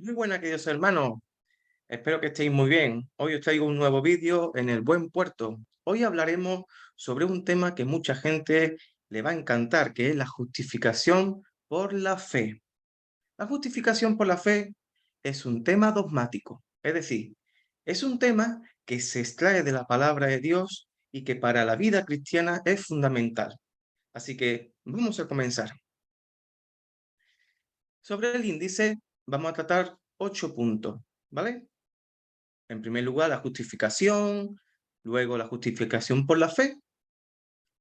Muy buenas, queridos hermanos. Espero que estéis muy bien. Hoy os traigo un nuevo vídeo en el Buen Puerto. Hoy hablaremos sobre un tema que mucha gente le va a encantar, que es la justificación por la fe. La justificación por la fe es un tema dogmático, es decir, es un tema que se extrae de la palabra de Dios y que para la vida cristiana es fundamental. Así que vamos a comenzar. Sobre el índice vamos a tratar 8 puntos, ¿vale? En primer lugar, la justificación, luego la justificación por la fe,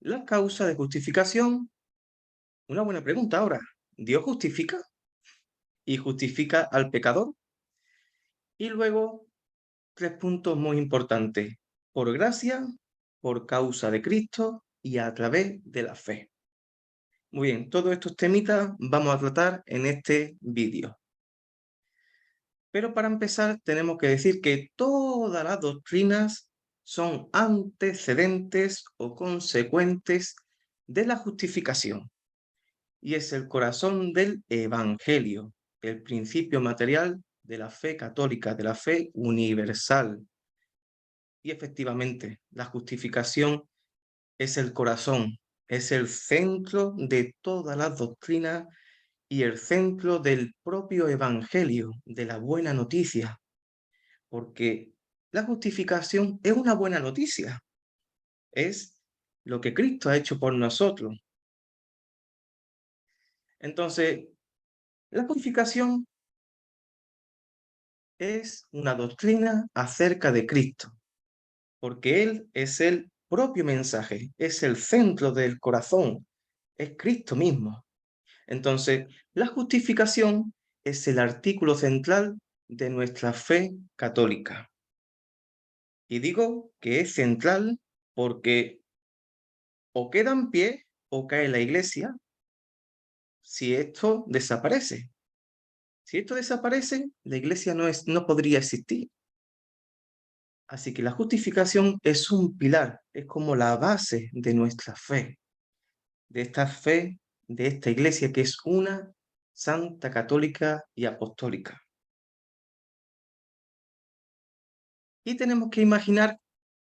la causa de justificación. Una buena pregunta ahora. ¿Dios justifica y justifica al pecador? Y luego, tres puntos muy importantes. Por gracia, por causa de Cristo y a través de la fe. Muy bien, todos estos temitas vamos a tratar en este vídeo. Pero para empezar, tenemos que decir que todas las doctrinas son antecedentes o consecuentes de la justificación y es el corazón del Evangelio, el principio material de la fe católica, de la fe universal. Y efectivamente, la justificación es el corazón, es el centro de todas las doctrinas y el centro del propio Evangelio, de la buena noticia, porque la justificación es una buena noticia, es lo que Cristo ha hecho por nosotros. Entonces, la justificación es una doctrina acerca de Cristo, porque Él es el propio mensaje, es el centro del corazón, es Cristo mismo. Entonces, la justificación es el artículo central de nuestra fe católica. Y digo que es central porque o queda en pie o cae la iglesia si esto desaparece. Si esto desaparece, la iglesia no podría existir. Así que la justificación es un pilar, es como la base de nuestra fe, de esta iglesia que es una santa, católica y apostólica. Y tenemos que imaginar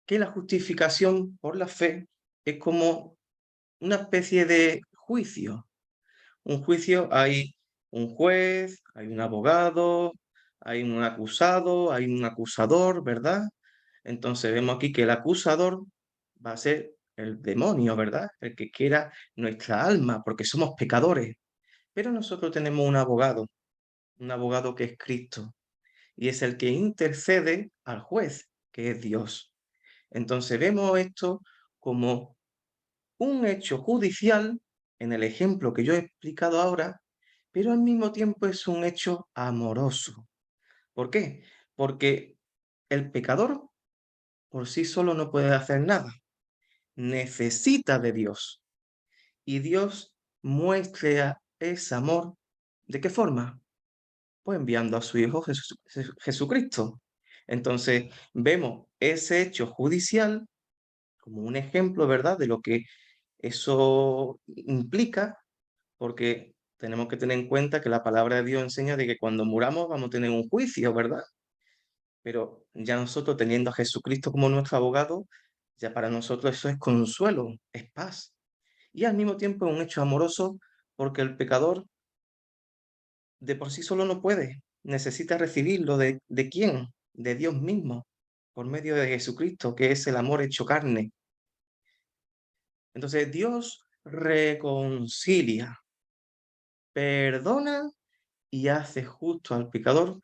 que la justificación por la fe es como una especie de juicio. Un juicio, hay un juez, hay un abogado, hay un acusado, hay un acusador, ¿verdad? Entonces vemos aquí que el acusador va a ser el demonio, ¿verdad? El que quiera nuestra alma, porque somos pecadores. Pero nosotros tenemos un abogado que es Cristo, y es el que intercede al juez, que es Dios. Entonces vemos esto como un hecho judicial, en el ejemplo que yo he explicado ahora, pero al mismo tiempo es un hecho amoroso. ¿Por qué? Porque el pecador por sí solo no puede hacer nada, necesita de Dios. Y Dios muestra ese amor, ¿de qué forma? Pues enviando a su Hijo Jesucristo. Entonces vemos ese hecho judicial como un ejemplo, ¿verdad?, de lo que eso implica, porque tenemos que tener en cuenta que la palabra de Dios enseña de que cuando muramos vamos a tener un juicio, ¿verdad? Pero ya nosotros teniendo a Jesucristo como nuestro abogado, ya para nosotros eso es consuelo, es paz. Y al mismo tiempo es un hecho amoroso porque el pecador de por sí solo no puede, necesita recibirlo ¿de quién? De Dios mismo, por medio de Jesucristo, que es el amor hecho carne. Entonces Dios reconcilia, perdona y hace justo al pecador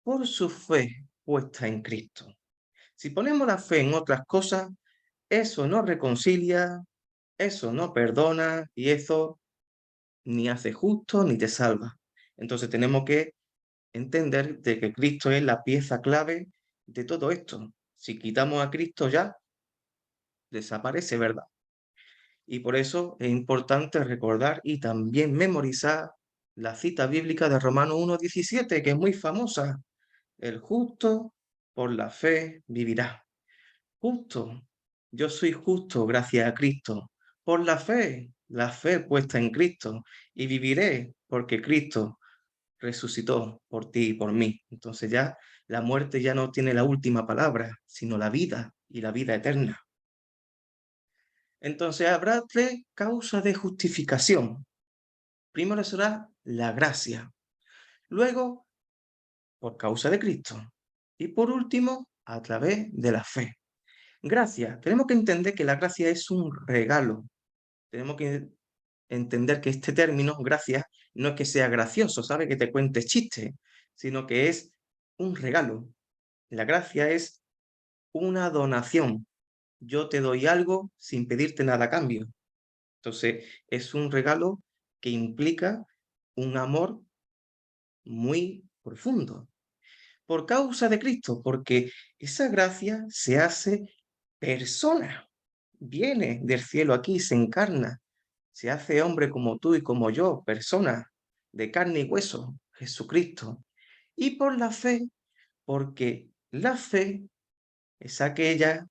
por su fe puesta en Cristo. Si ponemos la fe en otras cosas, eso no reconcilia, eso no perdona y eso ni hace justo ni te salva. Entonces tenemos que entender de que Cristo es la pieza clave de todo esto. Si quitamos a Cristo ya desaparece, ¿verdad? Y por eso es importante recordar y también memorizar la cita bíblica de Romanos 1:17, que es muy famosa. El justo por la fe vivirá. Justo. Yo soy justo gracias a Cristo. Por la fe puesta en Cristo. Y viviré porque Cristo resucitó por ti y por mí. Entonces ya la muerte ya no tiene la última palabra, sino la vida y la vida eterna. Entonces habrá tres causas de justificación. Primero será la gracia, luego por causa de Cristo y por último a través de la fe. Gracia, tenemos que entender que la gracia es un regalo. Tenemos que entender que este término, gracia, no es que sea gracioso, ¿sabe? Que te cuentes chistes, sino que es un regalo. La gracia es una donación. Yo te doy algo sin pedirte nada a cambio. Entonces, es un regalo que implica un amor muy profundo. Por causa de Cristo, porque esa gracia se hace persona, viene del cielo aquí, se encarna, se hace hombre como tú y como yo, persona de carne y hueso, Jesucristo. Y por la fe, porque la fe es aquella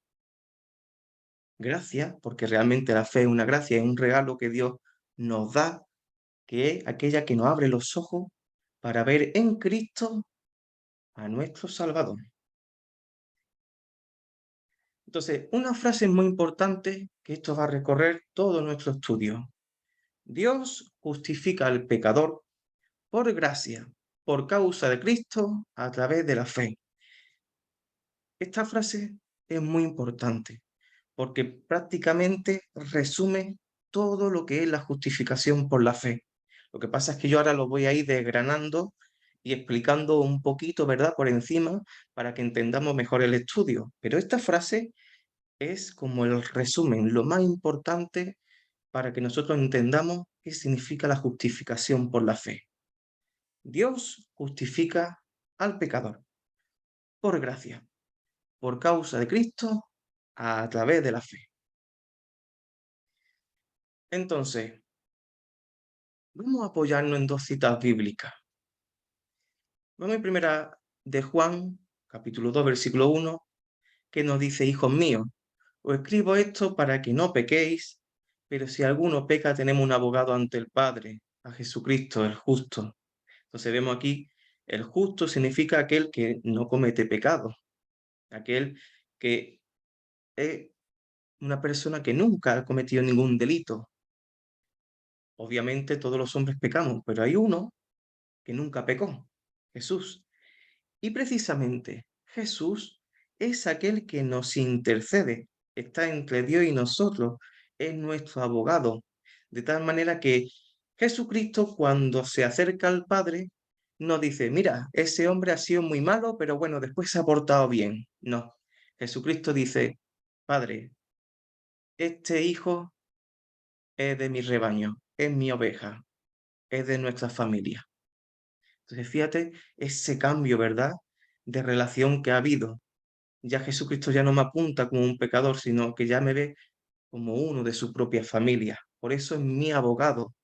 gracia, porque realmente la fe es una gracia, es un regalo que Dios nos da, que es aquella que nos abre los ojos para ver en Cristo a nuestro Salvador. Entonces, una frase muy importante que esto va a recorrer todo nuestro estudio. Dios justifica al pecador por gracia, por causa de Cristo, a través de la fe. Esta frase es muy importante porque prácticamente resume todo lo que es la justificación por la fe. Lo que pasa es que yo ahora lo voy a ir desgranando y explicando un poquito, ¿verdad?, por encima para que entendamos mejor el estudio. Pero esta frase es como el resumen, lo más importante para que nosotros entendamos qué significa la justificación por la fe. Dios justifica al pecador por gracia, por causa de Cristo, a través de la fe. Entonces, vamos a apoyarnos en dos citas bíblicas. Vamos a primera de Juan, capítulo 2, versículo 1, que nos dice: hijos míos, os escribo esto para que no pequéis, pero si alguno peca, tenemos un abogado ante el Padre, a Jesucristo, el justo. Entonces vemos aquí, el justo significa aquel que no comete pecado, aquel que es una persona que nunca ha cometido ningún delito. Obviamente todos los hombres pecamos, pero hay uno que nunca pecó, Jesús. Y precisamente Jesús es aquel que nos intercede, está entre Dios y nosotros, es nuestro abogado. De tal manera que Jesucristo, cuando se acerca al Padre, no dice: mira, ese hombre ha sido muy malo, pero bueno, después se ha portado bien. No, Jesucristo dice: Padre, este hijo es de mi rebaño, es mi oveja, es de nuestra familia. Entonces, fíjate ese cambio, ¿verdad?, de relación que ha habido. Ya Jesucristo ya no me apunta como un pecador, sino que ya me ve como uno de su propia familia. Por eso es mi abogado,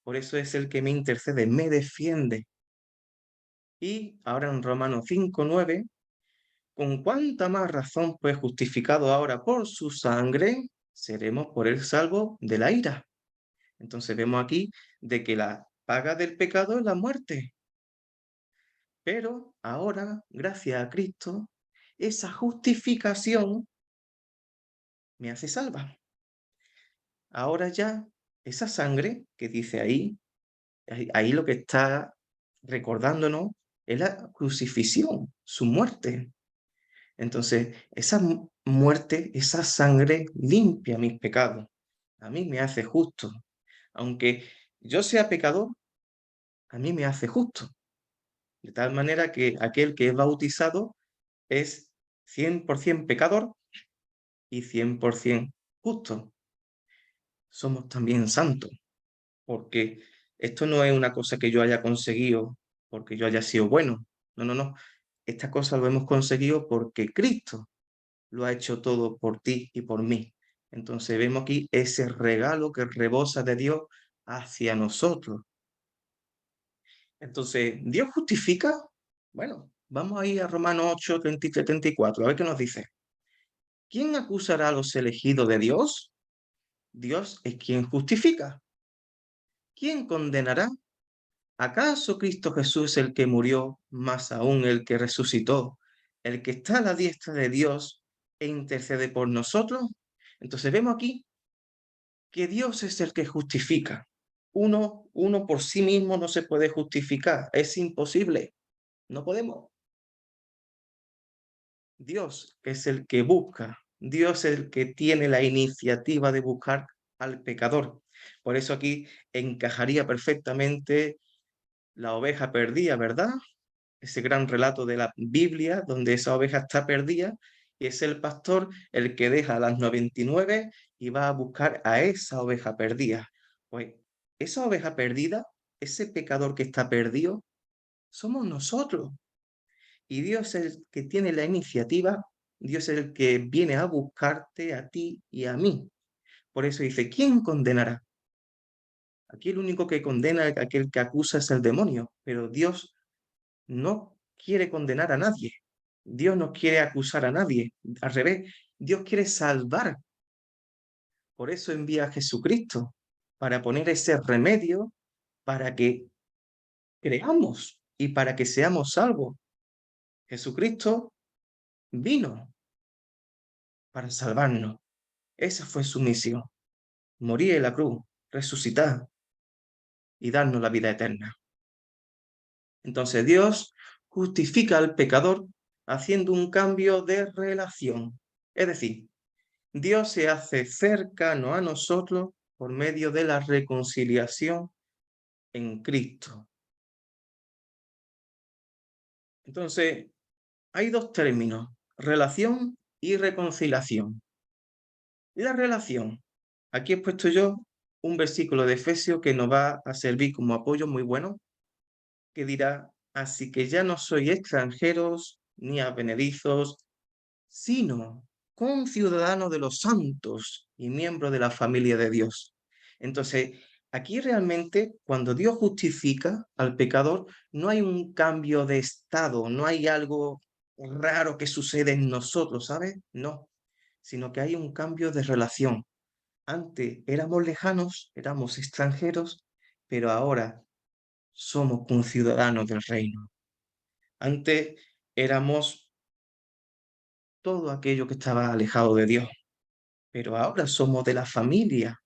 por eso es el que me intercede, me defiende. Y ahora en Romanos 5:9, con cuánta más razón, pues justificado ahora por su sangre, seremos por él salvos de la ira. Entonces vemos aquí de que la paga del pecado es la muerte. Pero ahora, gracias a Cristo, esa justificación me hace salva. Ahora ya, esa sangre que dice ahí lo que está recordándonos es la crucifixión, su muerte. Entonces, esa muerte, esa sangre limpia mis pecados. A mí me hace justo. Aunque yo sea pecador, a mí me hace justo. De tal manera que aquel que es bautizado es 100% pecador y 100% justo. Somos también santos, porque esto no es una cosa que yo haya conseguido porque yo haya sido bueno. No, no, no. Esta cosa lo hemos conseguido porque Cristo lo ha hecho todo por ti y por mí. Entonces vemos aquí ese regalo que rebosa de Dios hacia nosotros. Entonces, ¿Dios justifica? Bueno, vamos a ir a Romanos 8, 33, 34, a ver qué nos dice. ¿Quién acusará a los elegidos de Dios? Dios es quien justifica. ¿Quién condenará? ¿Acaso Cristo Jesús es el que murió, más aún el que resucitó, el que está a la diestra de Dios e intercede por nosotros? Entonces vemos aquí que Dios es el que justifica. Uno por sí mismo no se puede justificar, es imposible, no podemos. Dios es el que busca, Dios es el que tiene la iniciativa de buscar al pecador. Por eso aquí encajaría perfectamente la oveja perdida, ¿verdad? Ese gran relato de la Biblia donde esa oveja está perdida y es el pastor el que deja a las 99 y va a buscar a esa oveja perdida. Pues esa oveja perdida, ese pecador que está perdido, somos nosotros. Y Dios es el que tiene la iniciativa, Dios es el que viene a buscarte a ti y a mí. Por eso dice, ¿quién condenará? Aquí el único que condena, aquel que acusa es el demonio, pero Dios no quiere condenar a nadie. Dios no quiere acusar a nadie. Al revés, Dios quiere salvar. Por eso envía a Jesucristo, para poner ese remedio, para que creamos y para que seamos salvos. Jesucristo vino para salvarnos. Esa fue su misión. Morir en la cruz, resucitar y darnos la vida eterna. Entonces Dios justifica al pecador haciendo un cambio de relación. Es decir, Dios se hace cercano a nosotros por medio de la reconciliación en Cristo. Entonces, hay dos términos, relación y reconciliación. La relación. Aquí he puesto yo un versículo de Efesios que nos va a servir como apoyo muy bueno, que dirá, así que ya no sois extranjeros ni advenedizos, sino conciudadanos de los santos y miembros de la familia de Dios. Entonces, aquí realmente cuando Dios justifica al pecador, no hay un cambio de estado, no hay algo raro que sucede en nosotros, ¿sabes? No, sino que hay un cambio de relación. Antes éramos lejanos, éramos extranjeros, pero ahora somos conciudadanos del reino. Antes éramos todo aquello que estaba alejado de Dios, pero ahora somos de la familia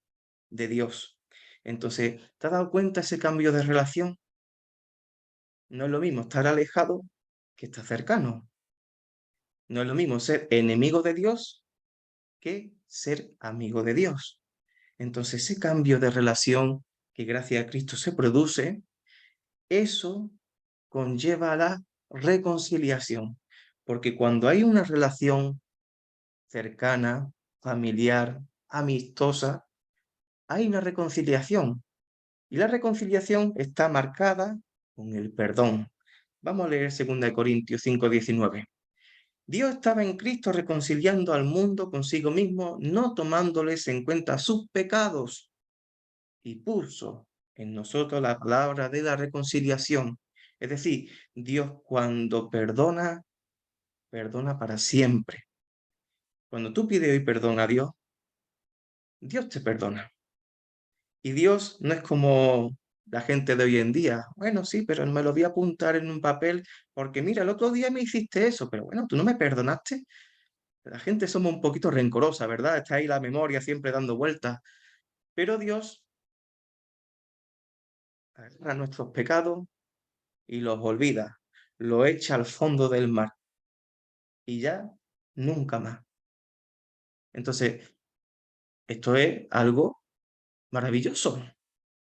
de Dios. Entonces, ¿te has dado cuenta ese cambio de relación? No es lo mismo estar alejado que estar cercano. No es lo mismo ser enemigo de Dios que ser amigo de Dios. Entonces, ese cambio de relación que gracias a Cristo se produce, eso conlleva a la reconciliación. Porque cuando hay una relación cercana, familiar, amistosa, hay una reconciliación. Y la reconciliación está marcada con el perdón. Vamos a leer 2 Corintios 5:19. Dios estaba en Cristo reconciliando al mundo consigo mismo, no tomándoles en cuenta sus pecados, y puso en nosotros la palabra de la reconciliación. Es decir, Dios cuando perdona, perdona para siempre. Cuando tú pides hoy perdón a Dios, Dios te perdona. Y Dios no es como la gente de hoy en día. Bueno, sí, pero me lo voy a apuntar en un papel porque mira, el otro día me hiciste eso, pero bueno, tú no me perdonaste. La gente somos un poquito rencorosa, ¿verdad? Está ahí la memoria siempre dando vueltas. Pero Dios agarra nuestros pecados y los olvida, lo echa al fondo del mar y ya nunca más. Entonces, esto es algo maravilloso,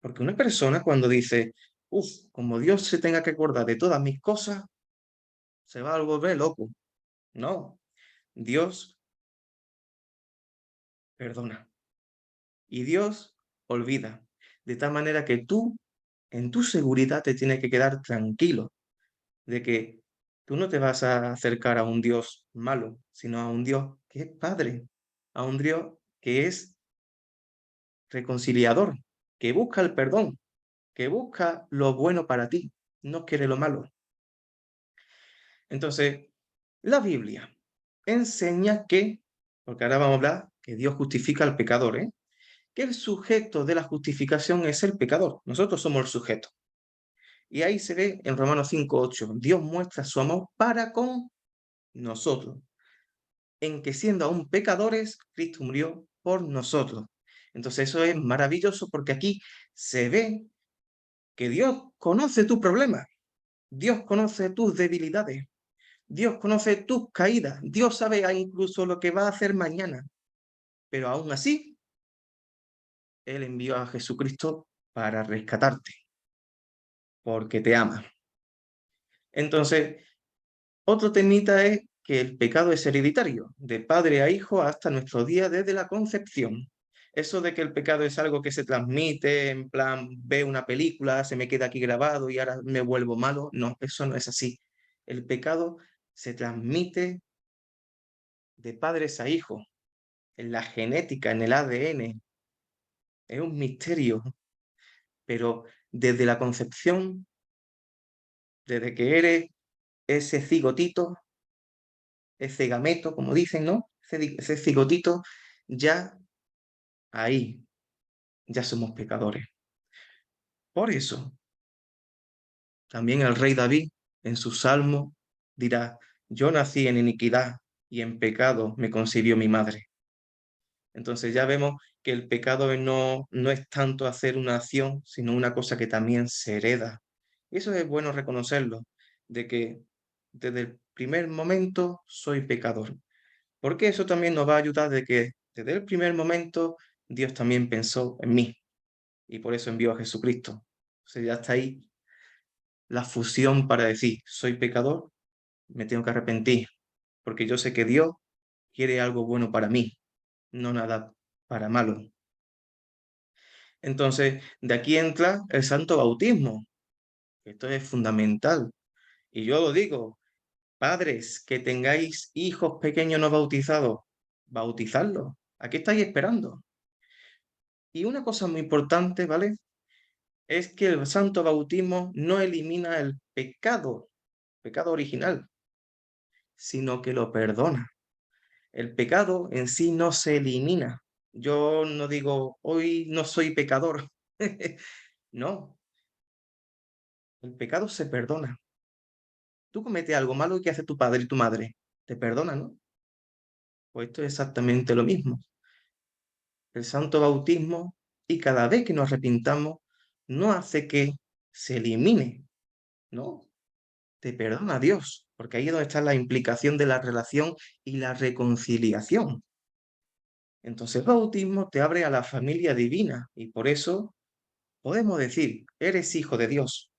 porque una persona cuando dice, uff, como Dios se tenga que acordar de todas mis cosas, se va a volver loco. No, Dios perdona y Dios olvida. De tal manera que tú, en tu seguridad, te tienes que quedar tranquilo de que tú no te vas a acercar a un Dios malo, sino a un Dios que es Padre, a un Dios que es reconciliador, que busca el perdón, que busca lo bueno para ti, no quiere lo malo. Entonces, la Biblia enseña que, porque ahora vamos a hablar que Dios justifica al pecador, que el sujeto de la justificación es el pecador. Nosotros somos el sujeto. Y ahí se ve en Romanos 5:8, Dios muestra su amor para con nosotros, en que siendo aún pecadores, Cristo murió por nosotros. Entonces eso es maravilloso porque aquí se ve que Dios conoce tus problemas, Dios conoce tus debilidades, Dios conoce tus caídas, Dios sabe incluso lo que va a hacer mañana, pero aún así, Él envió a Jesucristo para rescatarte, porque te ama. Entonces, otro temita es que el pecado es hereditario, de padre a hijo hasta nuestro día desde la concepción. Eso de que el pecado es algo que se transmite, en plan, ve una película, se me queda aquí grabado y ahora me vuelvo malo. No, eso no es así. El pecado se transmite de padres a hijos, en la genética, en el ADN. Es un misterio, pero desde la concepción, desde que eres ese cigotito, ese gameto, como dicen, ¿no? Ese cigotito, ya ahí, ya somos pecadores. Por eso, también el rey David, en su salmo, dirá, yo nací en iniquidad y en pecado me concibió mi madre. Entonces ya vemos que el pecado no es tanto hacer una acción, sino una cosa que también se hereda. Y eso es bueno reconocerlo, de que desde el primer momento soy pecador. Porque eso también nos va a ayudar de que desde el primer momento Dios también pensó en mí y por eso envió a Jesucristo. O sea, ya está ahí la fusión para decir, soy pecador, me tengo que arrepentir, porque yo sé que Dios quiere algo bueno para mí, no nada para malo. Entonces, de aquí entra el santo bautismo. Esto es fundamental. Y yo lo digo, padres, que tengáis hijos pequeños no bautizados, bautizadlos. ¿A qué estáis esperando? Y una cosa muy importante, ¿vale? Es que el santo bautismo no elimina el pecado original, sino que lo perdona. El pecado en sí no se elimina. Yo no digo, hoy no soy pecador. No, el pecado se perdona. Tú cometes algo malo y ¿qué hace tu padre y tu madre? Te perdona, ¿no? Pues esto es exactamente lo mismo. El santo bautismo, y cada vez que nos arrepintamos, no hace que se elimine, ¿no? Te perdona Dios, porque ahí es donde está la implicación de la relación y la reconciliación. Entonces, el bautismo te abre a la familia divina y por eso podemos decir, eres hijo de Dios,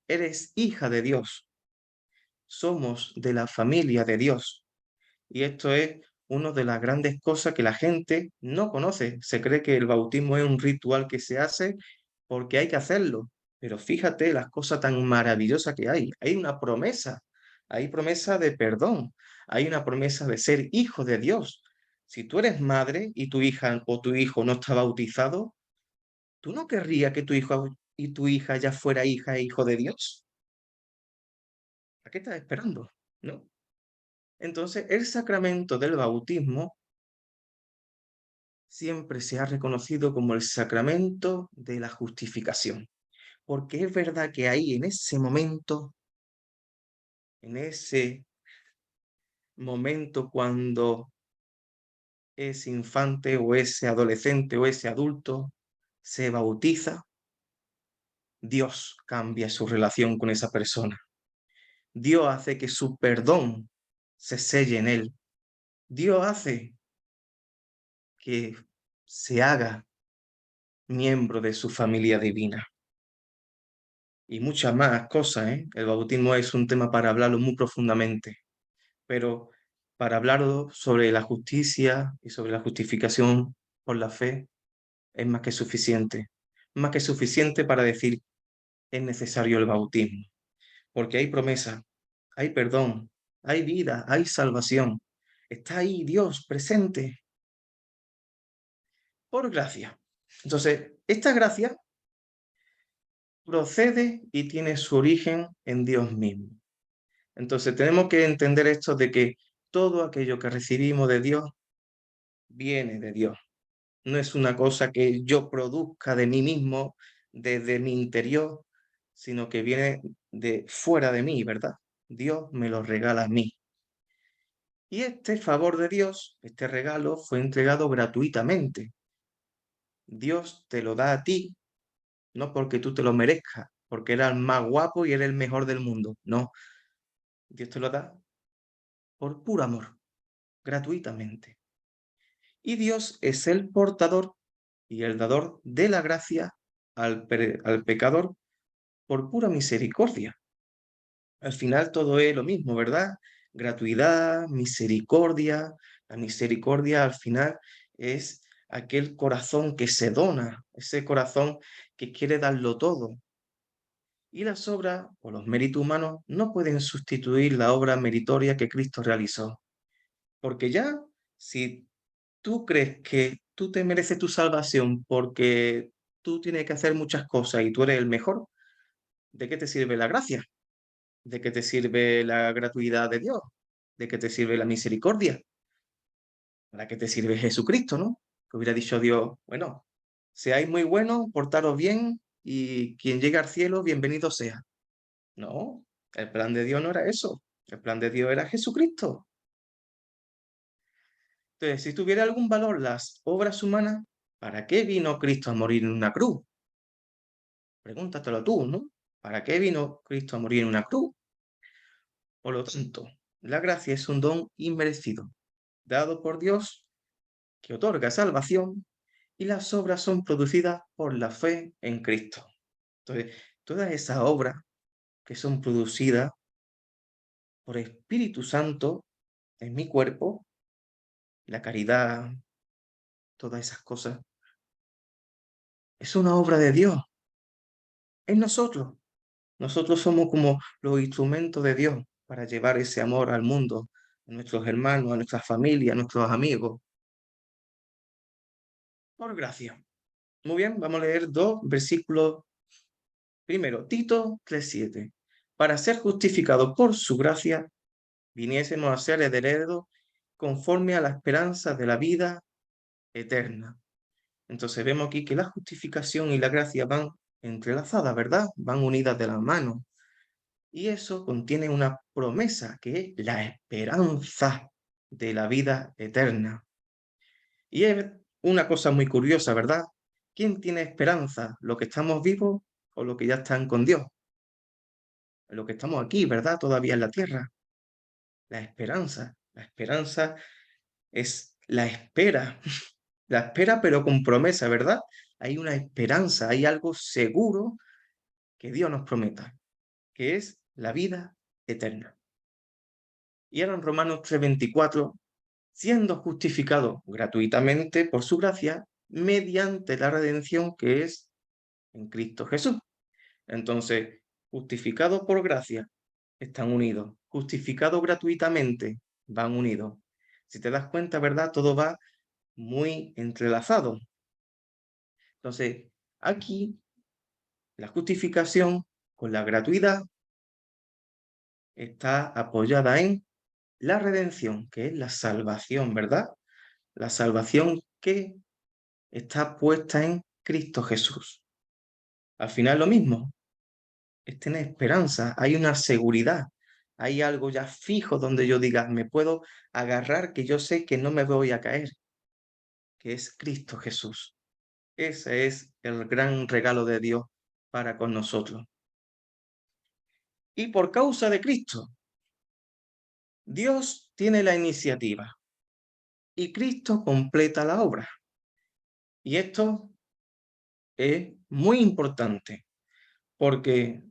eres hija de Dios, somos de la familia de Dios. Y esto es una de las grandes cosas que la gente no conoce. Se cree que el bautismo es un ritual que se hace porque hay que hacerlo. Pero fíjate las cosas tan maravillosas que hay. Hay promesa de perdón, hay una promesa de ser hijo de Dios. Si tú eres madre y tu hija o tu hijo no está bautizado, ¿tú no querrías que tu hijo y tu hija ya fuera hija e hijo de Dios? ¿A qué estás esperando? ¿No? Entonces, el sacramento del bautismo siempre se ha reconocido como el sacramento de la justificación, porque es verdad que ahí en ese momento, en ese momento cuando ese infante o ese adolescente o ese adulto se bautiza, Dios cambia su relación con esa persona. Dios hace que su perdón se selle en él. Dios hace que se haga miembro de su familia divina. Y muchas más cosas, ¿eh? El bautismo es un tema para hablarlo muy profundamente, pero para hablarlo sobre la justicia y sobre la justificación por la fe es más que suficiente. Más que suficiente para decir es necesario el bautismo, porque hay promesa, hay perdón, hay vida, hay salvación. Está ahí Dios presente por gracia. Entonces, esta gracia procede y tiene su origen en Dios mismo. Entonces, tenemos que entender esto de que todo aquello que recibimos de Dios viene de Dios. No es una cosa que yo produzca de mí mismo, desde mi interior, sino que viene de fuera de mí, ¿verdad? Dios me lo regala a mí. Y este favor de Dios, este regalo, fue entregado gratuitamente. Dios te lo da a ti, no porque tú te lo merezcas, porque eres el más guapo y eres el mejor del mundo. No, Dios te lo da por puro amor, gratuitamente. Y Dios es el portador y el dador de la gracia al pecador por pura misericordia. Al final todo es lo mismo, ¿verdad? Gratuidad, misericordia. La misericordia al final es aquel corazón que se dona, ese corazón que quiere darlo todo. Y las obras o los méritos humanos no pueden sustituir la obra meritoria que Cristo realizó. Porque ya, si tú crees que tú te mereces tu salvación porque tú tienes que hacer muchas cosas y tú eres el mejor, ¿de qué te sirve la gracia? ¿De qué te sirve la gratuidad de Dios? ¿De qué te sirve la misericordia? ¿Para qué te sirve Jesucristo, no? Que hubiera dicho Dios, bueno, seáis muy buenos, portaros bien y quien llegue al cielo, bienvenido sea. No, el plan de Dios no era eso. El plan de Dios era Jesucristo. Entonces, si tuviera algún valor las obras humanas, ¿para qué vino Cristo a morir en una cruz? Pregúntatelo tú, ¿no? ¿Para qué vino Cristo a morir en una cruz? Por lo tanto, la gracia es un don inmerecido, dado por Dios, que otorga salvación, y las obras son producidas por la fe en Cristo. Entonces, todas esas obras que son producidas por Espíritu Santo en mi cuerpo, la caridad, todas esas cosas, es una obra de Dios, en nosotros. Nosotros somos como los instrumentos de Dios para llevar ese amor al mundo, a nuestros hermanos, a nuestras familias, a nuestros amigos, por gracia. Muy bien, vamos a leer dos versículos. Primero, Tito 3:7. Para ser justificados por su gracia, viniésemos a ser herederos conforme a la esperanza de la vida eterna. Entonces vemos aquí que la justificación y la gracia van entrelazadas, ¿verdad? Van unidas de la mano. Y eso contiene una promesa que es la esperanza de la vida eterna. Y es una cosa muy curiosa, ¿verdad? ¿Quién tiene esperanza? ¿Los que estamos vivos o los que ya están con Dios? Los que estamos aquí, ¿verdad? Todavía en la tierra. La esperanza. La esperanza es la espera. La espera pero con promesa, ¿verdad? Hay una esperanza, hay algo seguro que Dios nos prometa, que es la vida eterna. Y ahora en Romanos 3:24, siendo justificado gratuitamente por su gracia, mediante la redención que es en Cristo Jesús. Entonces, justificado por gracia, están unidos. Justificado gratuitamente, van unidos. Si te das cuenta, ¿verdad? Todo va muy entrelazado. Entonces, aquí la justificación con la gratuidad está apoyada en la redención, que es la salvación, ¿verdad? La salvación que está puesta en Cristo Jesús. Al final lo mismo, es tener esperanza, hay una seguridad, hay algo ya fijo donde yo diga, me puedo agarrar que yo sé que no me voy a caer, que es Cristo Jesús. Ese es el gran regalo de Dios para con nosotros. Y por causa de Cristo, Dios tiene la iniciativa y Cristo completa la obra. Y esto es muy importante, porque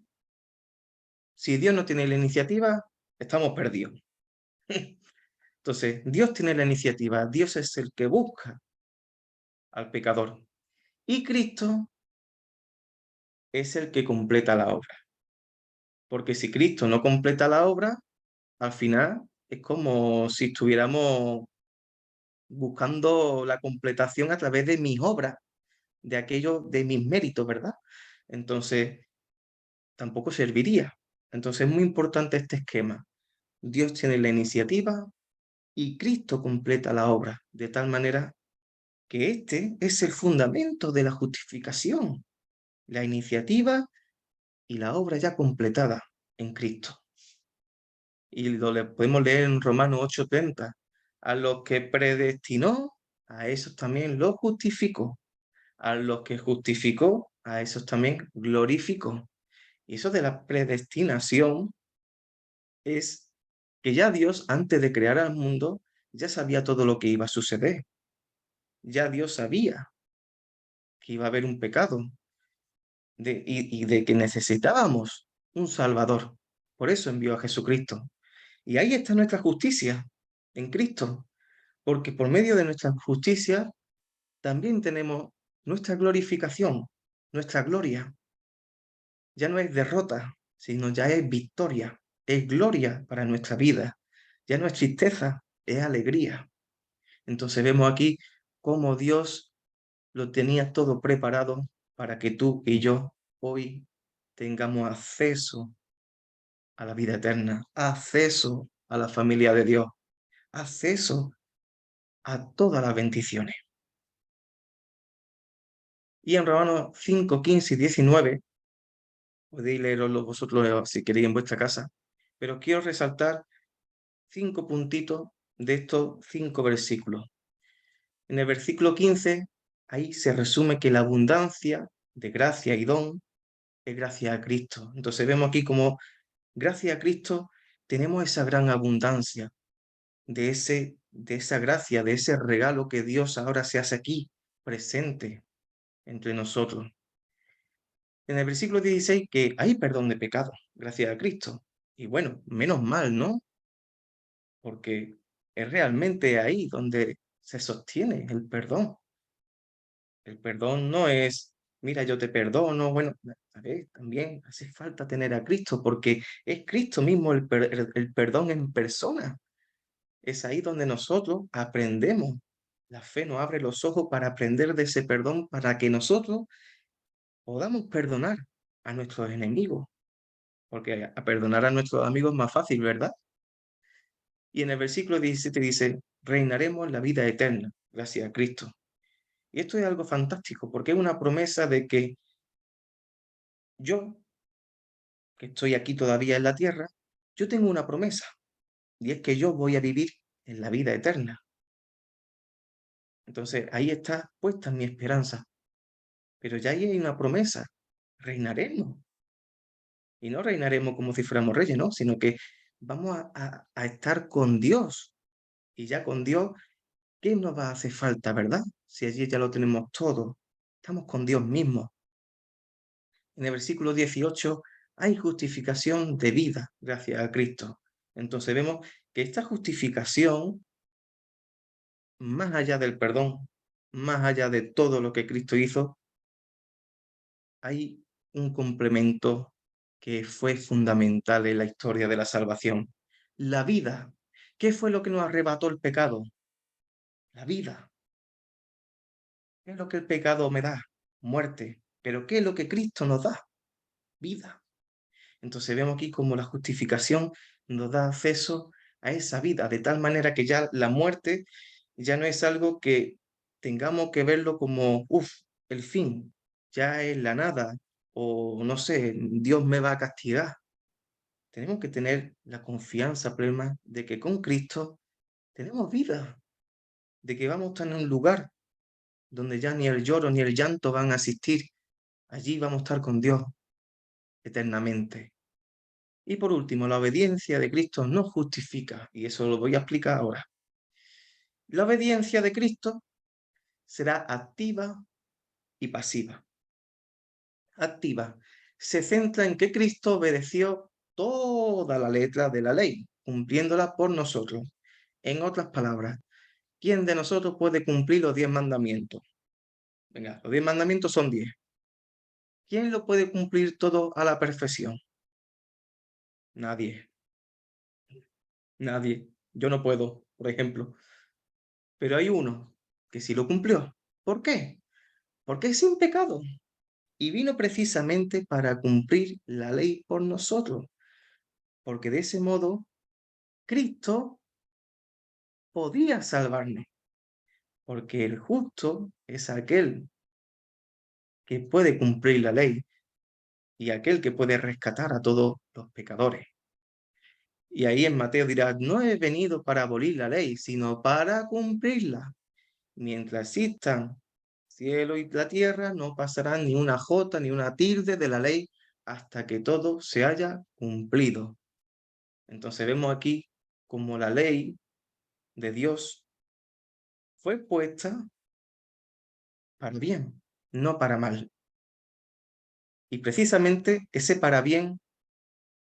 si Dios no tiene la iniciativa, estamos perdidos. Entonces, Dios tiene la iniciativa, Dios es el que busca al pecador y Cristo es el que completa la obra. Porque si Cristo no completa la obra, al final es como si estuviéramos buscando la completación a través de mis obras, de aquello de mis méritos, ¿verdad? Entonces, tampoco serviría. Entonces, es muy importante este esquema. Dios tiene la iniciativa y Cristo completa la obra, de tal manera que este es el fundamento de la justificación, la iniciativa y la obra ya completada en Cristo. Y podemos leer en Romanos 8:30, a los que predestinó, a esos también los justificó, a los que justificó, a esos también glorificó. Y eso de la predestinación es que ya Dios, antes de crear al mundo, ya sabía todo lo que iba a suceder. Ya Dios sabía que iba a haber un pecado y de que necesitábamos un Salvador. Por eso envió a Jesucristo. Y ahí está nuestra justicia, en Cristo, porque por medio de nuestra justicia también tenemos nuestra glorificación, nuestra gloria. Ya no es derrota, sino ya es victoria, es gloria para nuestra vida. Ya no es tristeza, es alegría. Entonces vemos aquí cómo Dios lo tenía todo preparado para que tú y yo hoy tengamos acceso a la vida eterna, acceso a la familia de Dios, acceso a todas las bendiciones. Y en Romanos 5, 15 y 19, podéis leerlo vosotros si queréis en vuestra casa, pero quiero resaltar 5 puntitos de estos 5 versículos. En el versículo 15, ahí se resume que la abundancia de gracia y don es gracias a Cristo. Entonces vemos aquí como gracias a Cristo tenemos esa gran abundancia de esa gracia, de ese regalo que Dios ahora se hace aquí, presente entre nosotros. En el versículo 16 que hay perdón de pecado, gracias a Cristo. Y bueno, menos mal, ¿no? Porque es realmente ahí donde se sostiene el perdón. El perdón no es, mira, yo te perdono, bueno, a ver, también hace falta tener a Cristo, porque es Cristo mismo el perdón en persona. Es ahí donde nosotros aprendemos. La fe nos abre los ojos para aprender de ese perdón, para que nosotros podamos perdonar a nuestros enemigos, porque a perdonar a nuestros amigos es más fácil, ¿verdad? Y en el versículo 17 dice, reinaremos en la vida eterna, gracias a Cristo. Y esto es algo fantástico, porque es una promesa de que yo, que estoy aquí todavía en la tierra, yo tengo una promesa, y es que yo voy a vivir en la vida eterna. Entonces ahí está puesta mi esperanza, pero ya ahí hay una promesa, reinaremos. Y no reinaremos como si fuéramos reyes, ¿no? Sino que vamos a estar con Dios. Y ya con Dios, ¿qué nos va a hacer falta, verdad? Si allí ya lo tenemos todo. Estamos con Dios mismo. En el versículo 18 hay justificación de vida gracias a Cristo. Entonces vemos que esta justificación, más allá del perdón, más allá de todo lo que Cristo hizo, hay un complemento que fue fundamental en la historia de la salvación. La vida. ¿Qué fue lo que nos arrebató el pecado? La vida. ¿Qué es lo que el pecado me da? Muerte. Pero ¿qué es lo que Cristo nos da? Vida. Entonces vemos aquí como la justificación nos da acceso a esa vida, de tal manera que ya la muerte ya no es algo que tengamos que verlo como, uff, el fin, ya es la nada, o no sé, Dios me va a castigar. Tenemos que tener la confianza plena de que con Cristo tenemos vida, de que vamos a estar en un lugar donde ya ni el lloro ni el llanto van a existir. Allí vamos a estar con Dios eternamente. Y por último, la obediencia de Cristo no justifica, y eso lo voy a explicar ahora. La obediencia de Cristo será activa y pasiva. Activa se centra en que Cristo obedeció toda la letra de la ley, cumpliéndola por nosotros. En otras palabras, ¿quién de nosotros puede cumplir los 10 mandamientos? Venga, los 10 mandamientos son 10. ¿Quién lo puede cumplir todo a la perfección? Nadie, nadie. Yo no puedo, por ejemplo. Pero hay uno que sí lo cumplió. ¿Por qué? Porque es sin pecado y vino precisamente para cumplir la ley por nosotros, porque de ese modo Cristo podía salvarnos, porque el justo es aquel que puede cumplir la ley y aquel que puede rescatar a todos los pecadores. Y ahí en Mateo dirá, no he venido para abolir la ley, sino para cumplirla. Mientras existan cielo y la tierra, no pasará ni una jota ni una tilde de la ley hasta que todo se haya cumplido. Entonces vemos aquí como la ley de Dios fue puesta para bien, no para mal. Y precisamente ese para bien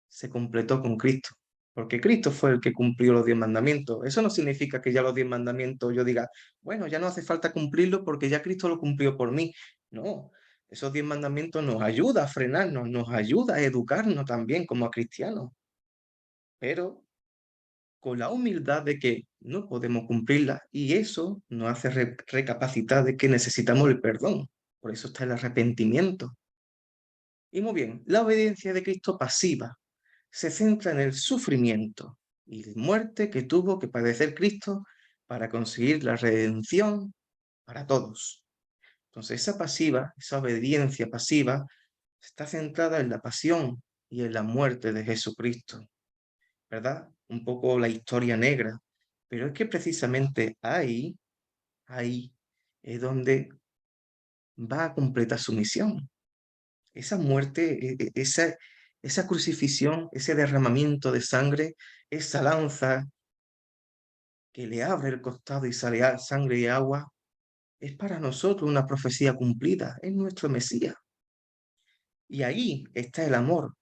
se completó con Cristo, porque Cristo fue el que cumplió los 10 mandamientos. Eso no significa que ya los 10 mandamientos yo diga, bueno, ya no hace falta cumplirlo porque ya Cristo lo cumplió por mí. No, esos 10 mandamientos nos ayuda a frenarnos, nos ayuda a educarnos también como cristianos, pero con la humildad de que no podemos cumplirla y eso nos hace recapacitar de que necesitamos el perdón. Por eso está el arrepentimiento. Y muy bien, la obediencia de Cristo pasiva se centra en el sufrimiento y la muerte que tuvo que padecer Cristo para conseguir la redención para todos. Entonces, esa pasiva, esa obediencia pasiva, está centrada en la pasión y en la muerte de Jesucristo, ¿verdad? Un poco la historia negra. Pero es que precisamente ahí es donde va a completar su misión. Esa muerte, esa crucifixión, ese derramamiento de sangre, esa lanza que le abre el costado y sale sangre y agua, es para nosotros una profecía cumplida, es nuestro Mesías. Y ahí está el amor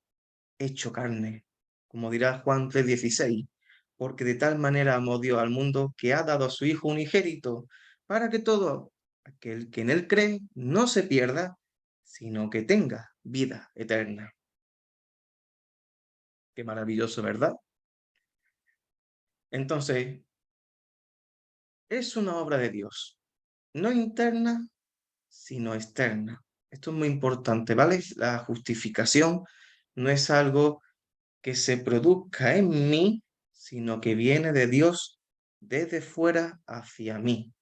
hecho carne, como dirá Juan 3:16, porque de tal manera amó Dios al mundo que ha dado a su Hijo unigénito, para que todo aquel que en él cree no se pierda, sino que tenga vida eterna. Qué maravilloso, ¿verdad? Entonces, es una obra de Dios, no interna, sino externa. Esto es muy importante, ¿vale? La justificación no es algo que se produzca en mí, sino que viene de Dios desde fuera hacia mí.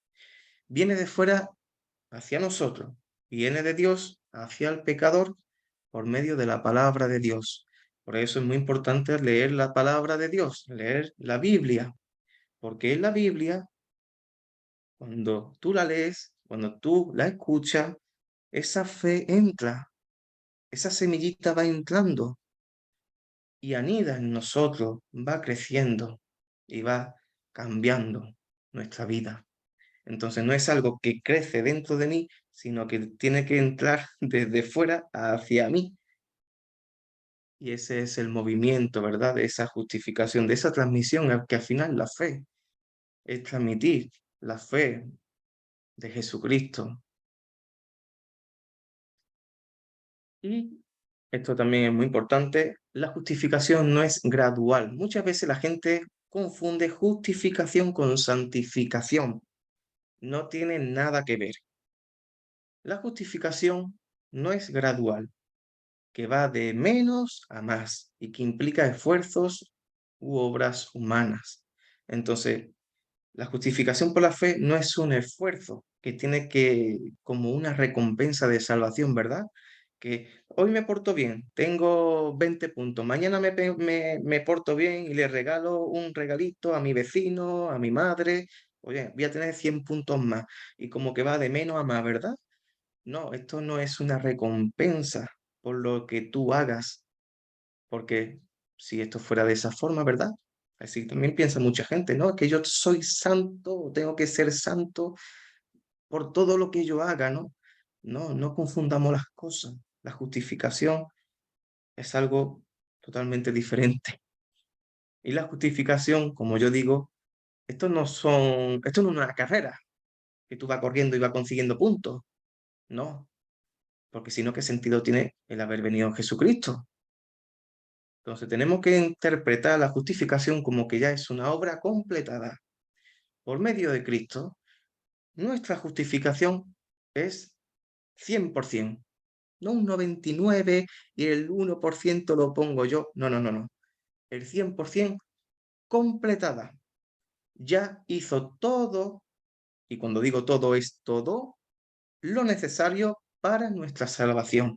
Viene de fuera hacia nosotros, viene de Dios hacia el pecador por medio de la palabra de Dios. Por eso es muy importante leer la palabra de Dios, leer la Biblia, porque en la Biblia, cuando tú la lees, cuando tú la escuchas, esa fe entra, esa semillita va entrando y anida en nosotros, va creciendo y va cambiando nuestra vida. Entonces no es algo que crece dentro de mí, sino que tiene que entrar desde fuera hacia mí. Y ese es el movimiento, ¿verdad? De esa justificación, de esa transmisión, que al final la fe es transmitir la fe de Jesucristo. Y esto también es muy importante, la justificación no es gradual. Muchas veces la gente confunde justificación con santificación. No tiene nada que ver. La justificación no es gradual, que va de menos a más y que implica esfuerzos u obras humanas. Entonces, la justificación por la fe no es un esfuerzo que tiene que, como una recompensa de salvación, ¿verdad? Que hoy me porto bien, tengo 20 puntos, mañana me porto bien y le regalo un regalito a mi vecino, a mi madre, oye, voy a tener 100 puntos más y como que va de menos a más, ¿verdad? No, esto no es una recompensa por lo que tú hagas, porque si esto fuera de esa forma, ¿verdad? Así también piensa mucha gente, ¿no? Que yo soy santo, tengo que ser santo por todo lo que yo haga, ¿no? No, no confundamos las cosas. La justificación es algo totalmente diferente. Y la justificación, como yo digo, esto no es una carrera que tú vas corriendo y vas consiguiendo puntos. No, porque si no, ¿qué sentido tiene el haber venido en Jesucristo? Entonces tenemos que interpretar la justificación como que ya es una obra completada por medio de Cristo. Nuestra justificación es 100%, no un 99 y el 1% lo pongo yo. No, no, no, no. El 100% completada. Ya hizo todo, y cuando digo todo es todo, lo necesario para nuestra salvación.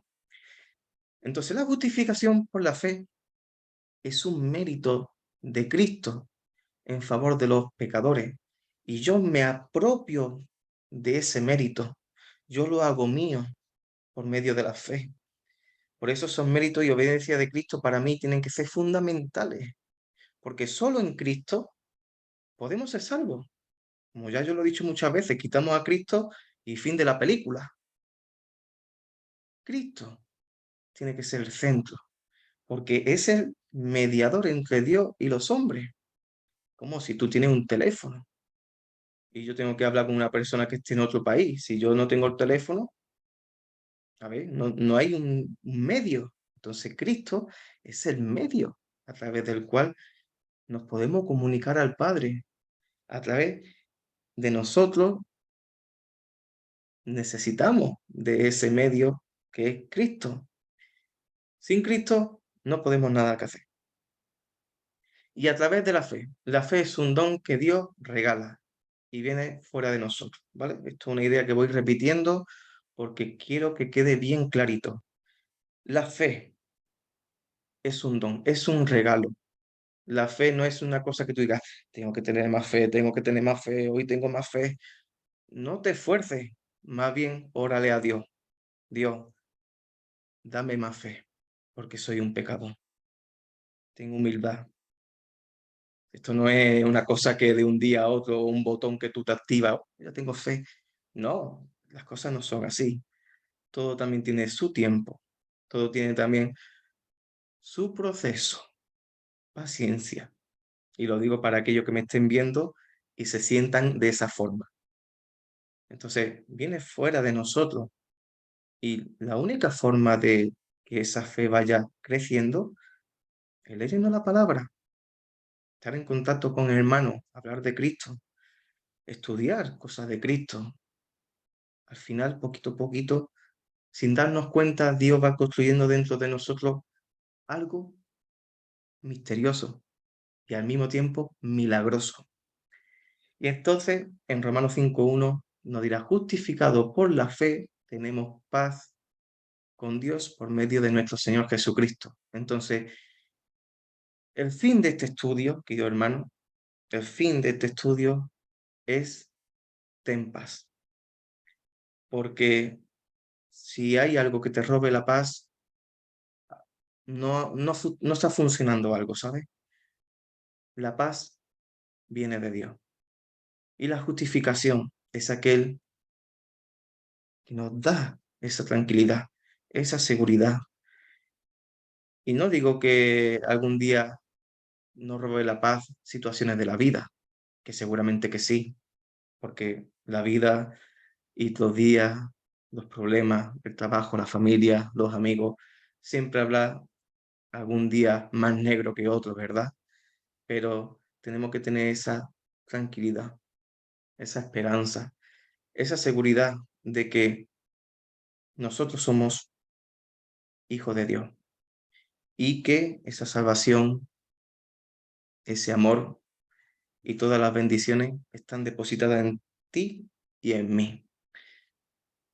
Entonces la justificación por la fe es un mérito de Cristo en favor de los pecadores. Y yo me apropio de ese mérito. Yo lo hago mío por medio de la fe. Por eso esos méritos y obediencia de Cristo para mí tienen que ser fundamentales, porque solo en Cristo podemos ser salvos. Como ya yo lo he dicho muchas veces, quitamos a Cristo y fin de la película. Cristo tiene que ser el centro, porque es el mediador entre Dios y los hombres. Como si tú tienes un teléfono y yo tengo que hablar con una persona que esté en otro país. Si yo no tengo el teléfono, a ver, no hay un medio. Entonces Cristo es el medio a través del cual nos podemos comunicar al Padre. A través de nosotros necesitamos de ese medio que es Cristo. Sin Cristo no podemos nada que hacer. Y a través de la fe. La fe es un don que Dios regala y viene fuera de nosotros, ¿vale? Esto es una idea que voy repitiendo porque quiero que quede bien clarito. La fe es un don, es un regalo. La fe no es una cosa que tú digas, tengo que tener más fe, tengo que tener más fe, hoy tengo más fe. No te esfuerces, más bien órale a Dios. Dios, dame más fe, porque soy un pecador. Tengo humildad. Esto no es una cosa que de un día a otro, un botón que tú te activas, "Oh, ya tengo fe". No, las cosas no son así. Todo también tiene su tiempo. Todo tiene también su proceso, paciencia. Y lo digo para aquellos que me estén viendo y se sientan de esa forma. Entonces, viene fuera de nosotros y la única forma de que esa fe vaya creciendo es leyendo la palabra, estar en contacto con hermanos, hablar de Cristo, estudiar cosas de Cristo. Al final, poquito a poquito, sin darnos cuenta, Dios va construyendo dentro de nosotros algo misterioso y al mismo tiempo milagroso. Y entonces, en Romanos 5.1 nos dirá, justificado por la fe, tenemos paz con Dios por medio de nuestro Señor Jesucristo. Entonces, el fin de este estudio, querido hermano, el fin de este estudio es ten paz. Porque si hay algo que te robe la paz, no está funcionando algo, ¿sabes? La paz viene de Dios. Y la justificación es aquel que nos da esa tranquilidad, esa seguridad. Y no digo que algún día nos robe la paz situaciones de la vida, que seguramente que sí, porque la vida y los días, los problemas, el trabajo, la familia, los amigos, siempre habrá algún día más negro que otro, ¿verdad? Pero tenemos que tener esa tranquilidad, esa esperanza, esa seguridad de que nosotros somos hijos de Dios y que esa salvación, ese amor y todas las bendiciones están depositadas en ti y en mí.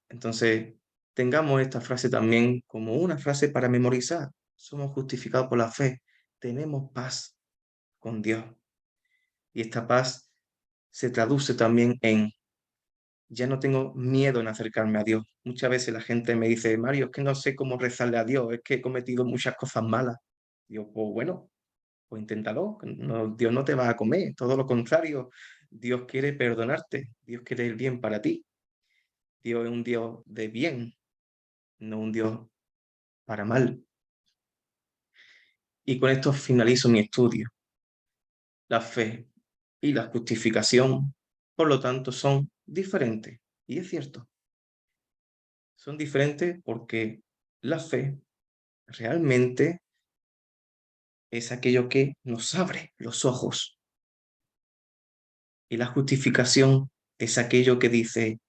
Entonces, tengamos esta frase también como una frase para memorizar. Somos justificados por la fe. Tenemos paz con Dios. Y esta paz se traduce también en, ya no tengo miedo en acercarme a Dios. Muchas veces la gente me dice, Mario, es que no sé cómo rezarle a Dios, es que he cometido muchas cosas malas. Digo, pues bueno, pues inténtalo. Dios no te va a comer, todo lo contrario. Dios quiere perdonarte, Dios quiere el bien para ti. Dios es un Dios de bien, no un Dios para mal. Y con esto finalizo mi estudio. La fe y la justificación, por lo tanto, son diferentes. Y es cierto, son diferentes porque la fe realmente es aquello que nos abre los ojos. Y la justificación es aquello que dice,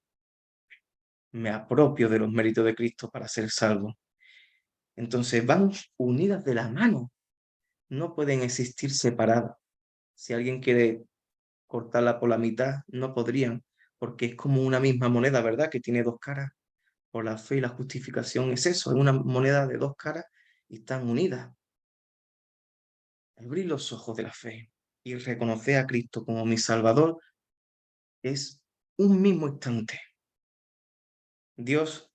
me apropio de los méritos de Cristo para ser salvo. Entonces van unidas de la mano, no pueden existir separadas. Si alguien quiere cortarla por la mitad, no podrían, porque es como una misma moneda, ¿verdad? Que tiene dos caras. por la fe y la justificación es eso, es una moneda de dos caras y están unidas. Abrir los ojos de la fe y reconocer a Cristo como mi Salvador es un mismo instante. Dios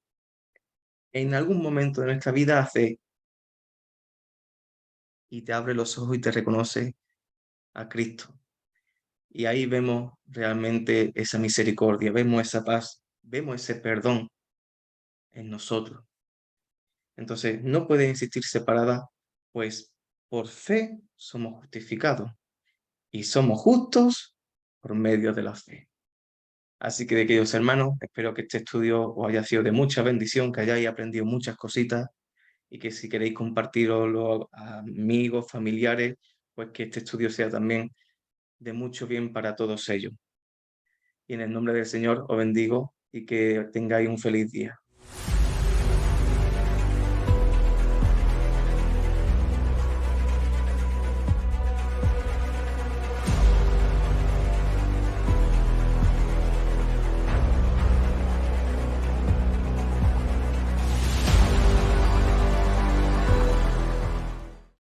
en algún momento de nuestra vida hace y te abre los ojos y te reconoce a Cristo. Y ahí vemos realmente esa misericordia, vemos esa paz, vemos ese perdón en nosotros. Entonces, no puede existir separada, pues por fe somos justificados y somos justos por medio de la fe. Así que, queridos hermanos, espero que este estudio os haya sido de mucha bendición, que hayáis aprendido muchas cositas y que si queréis compartirlo a amigos, familiares, pues que este estudio sea también de mucho bien para todos ellos. Y en el nombre del Señor os bendigo y que tengáis un feliz día.